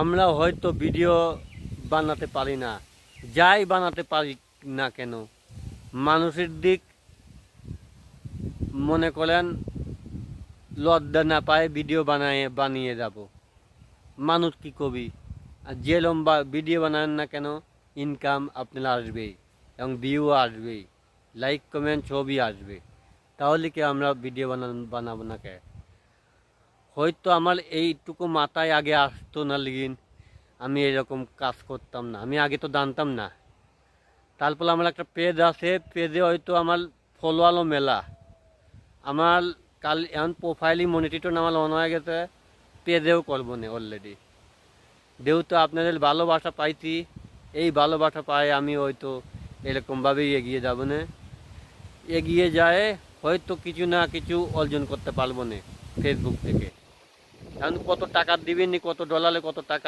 আমরা হয়তো ভিডিও বানাতে পারি না, যাই বানাতে পারি না কেন, মানুষের দিক মনে করেন লজ্জা না পায় ভিডিও বানিয়ে যাব। মানুষ কি কবি, আর যে লম্বা ভিডিও বানান না কেন ইনকাম আপনার আসবেই এবং ভিউ আসবেই, লাইক কমেন্ট ছবি আসবে। তাহলে কি আমরা ভিডিও বানাবো না কে? হয়তো আমার এইটুকু মাথায় আগে আসতো না লিগিন আমি এরকম কাজ করতাম না, আমি আগে তো জানতাম না। তারপর আমার একটা পেজ আছে, পেজে হয়তো আমার ফলোয়ারও মেলা। আমার কাল এখন প্রোফাইলই মনিটর আমার অন হয়ে গেছে, পেজেও করবো না অলরেডি। যেহেতু আপনাদের ভালোবাসা পাইছি, এই ভালোবাসা পাই আমি হয়তো এরকমভাবেই এগিয়ে যাব না। এগিয়ে যায় হয়তো কিছু না কিছু অর্জন করতে পারবো না ফেসবুক থেকে। কারণ কত টাকা দিবেন, কত ডলারে কত টাকা